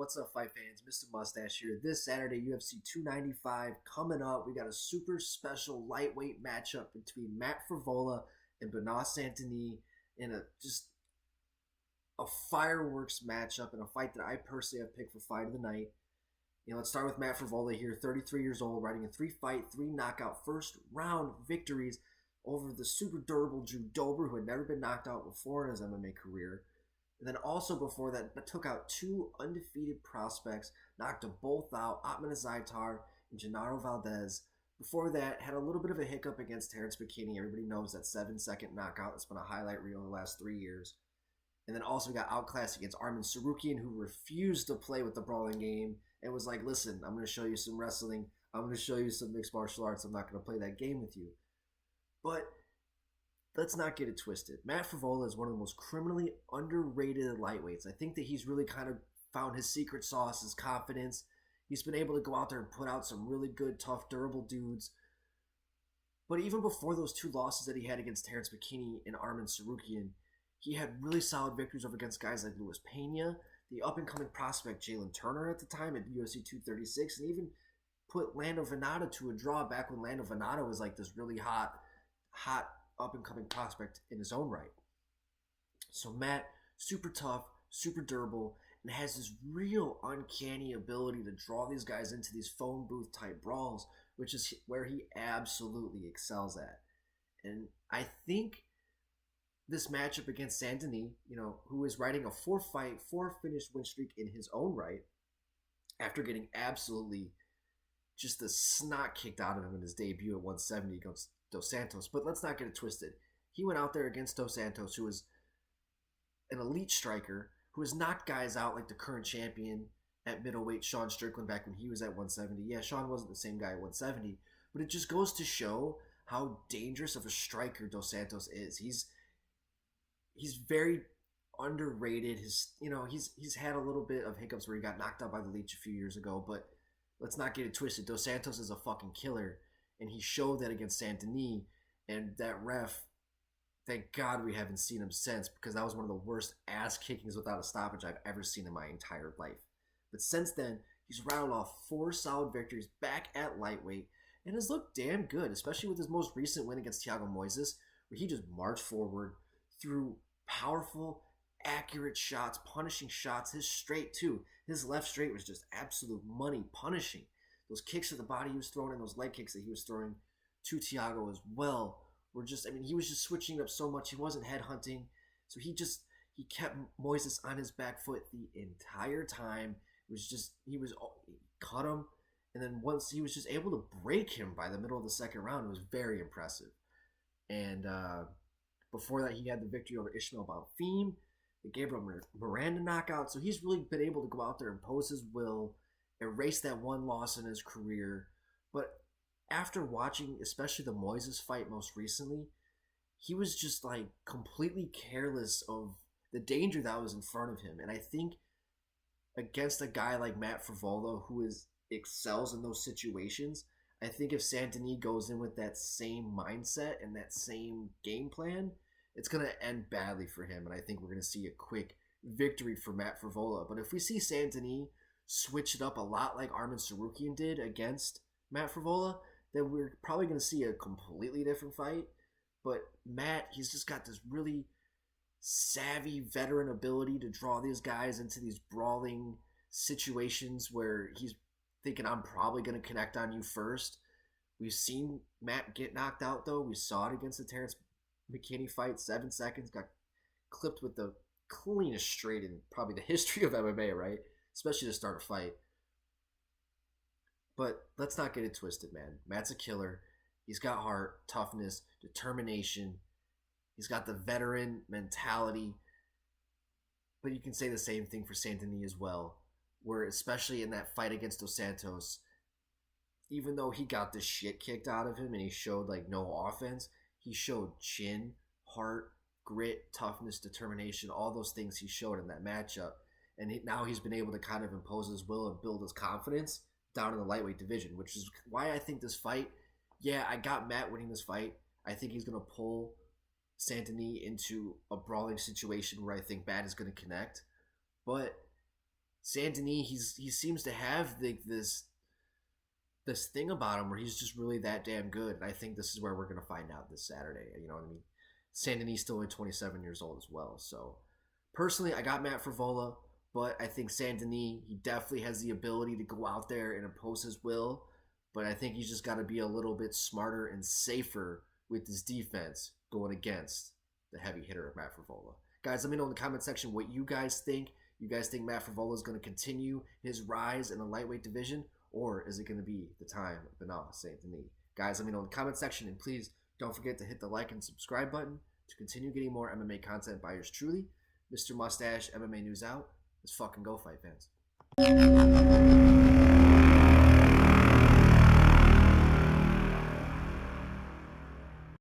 What's up, fight fans? Mr. Mustache here. This Saturday, UFC 295 coming up. We got a super special lightweight matchup between Matt Frevola and Benoit in a fireworks matchup and a fight that I personally have picked for fight of the night. Let's start with Matt Frevola here, 33 years old, riding a 3-fight, 3-knockout first round victories over the super durable Drew Dober, who had never been knocked out before in his MMA career. And then also before that, took out two undefeated prospects, knocked them both out, Otman Azaitar and Genaro Valdez. Before that, had a little bit of a hiccup against Terrence McKinney. Everybody knows that 7-second knockout that's been a highlight reel in the last 3 years. And then also got outclassed against Arman Tsarukyan, who refused to play with the brawling game and was like, listen, I'm going to show you some wrestling. I'm going to show you some mixed martial arts. I'm not going to play that game with you. But let's not get it twisted. Matt Frevola is one of the most criminally underrated lightweights. I think that he's really kind of found his secret sauce, his confidence. He's been able to go out there and put out some really good, tough, durable dudes. But even before those two losses that he had against Terrence McKinney and Arman Tsarukyan, he had really solid victories over against guys like Luis Pena, the up-and-coming prospect Jalen Turner at the time at UFC 236, and even put Lando Venata to a draw back when Lando Venata was like this really hot up-and-coming prospect in his own right. So Matt, super tough, super durable, and has this real uncanny ability to draw these guys into these phone booth type brawls, which is where he absolutely excels at. And I think this matchup against Denis, who is riding a 4-fight, 4-finish win streak in his own right, after getting absolutely just the snot kicked out of him in his debut at 170 against Dos Santos. But let's not get it twisted. He went out there against Dos Santos, who is an elite striker, who has knocked guys out like the current champion at middleweight, Sean Strickland, back when he was at 170. Yeah, Sean wasn't the same guy at 170, but it just goes to show how dangerous of a striker Dos Santos is. He's very underrated. He's had a little bit of hiccups where he got knocked out by the Leech a few years ago, but let's not get it twisted. Dos Santos is a fucking killer, and he showed that against Denis, and that ref, thank God we haven't seen him since, because that was one of the worst ass kickings without a stoppage I've ever seen in my entire life. But since then, he's rattled off 4 solid victories back at lightweight, and has looked damn good, especially with his most recent win against Thiago Moises, where he just marched forward through powerful, accurate shots, punishing shots. His straight, too. His left straight was just absolute money punishing. Those kicks to the body he was throwing and those leg kicks that he was throwing to Thiago as well were just, he was just switching up so much. He wasn't headhunting. So he kept Moises on his back foot the entire time. He caught him. And then once he was just able to break him by the middle of the second round, it was very impressive. And before that, he had the victory over Ishmael Bonfim, the Gabriel Miranda knockout. So he's really been able to go out there and impose his will, erase that one loss in his career. But after watching, especially the Moises fight most recently, he was just like completely careless of the danger that was in front of him. And I think against a guy like Matt Frevola, who excels in those situations, I think if Denis goes in with that same mindset and that same game plan, it's going to end badly for him. And I think we're going to see a quick victory for Matt Frevola. But if we see Denis switch it up a lot like Arman Tsarukyan did against Matt Frevola, then we're probably going to see a completely different fight. But Matt, he's just got this really savvy veteran ability to draw these guys into these brawling situations where he's thinking, I'm probably going to connect on you first. We've seen Matt get knocked out, though. We saw it against the Terrence McKinney fight, 7 seconds, got clipped with the cleanest straight in probably the history of MMA, right? Especially to start a fight. But let's not get it twisted, man. Matt's a killer. He's got heart, toughness, determination. He's got the veteran mentality. But you can say the same thing for Denis as well, where especially in that fight against Dos Santos, even though he got the shit kicked out of him and he showed like no offense, he showed chin, heart, grit, toughness, determination, all those things he showed in that matchup. And now he's been able to kind of impose his will and build his confidence down in the lightweight division, which is why I think this fight, I got Matt winning this fight. I think he's going to pull Denis into a brawling situation where I think Matt is going to connect. But Saint Denis, he seems to have this thing about him where he's just really that damn good. And I think this is where we're gonna find out this Saturday. You know what I mean? Saint Denis still only 27 years old as well. So personally, I got Matt Frevola, but I think Saint Denis, he definitely has the ability to go out there and impose his will. But I think he's just got to be a little bit smarter and safer with his defense going against the heavy hitter of Matt Frevola. Guys, let me know in the comment section what you guys think. You guys think Matt Frevola is going to continue his rise in the lightweight division, or is it going to be the time of Benoit Saint Denis? Guys, let me know in the comment section, and please don't forget to hit the like and subscribe button to continue getting more MMA content by yours truly. Mr. Mustache, MMA News out. Let's fucking go, fight fans.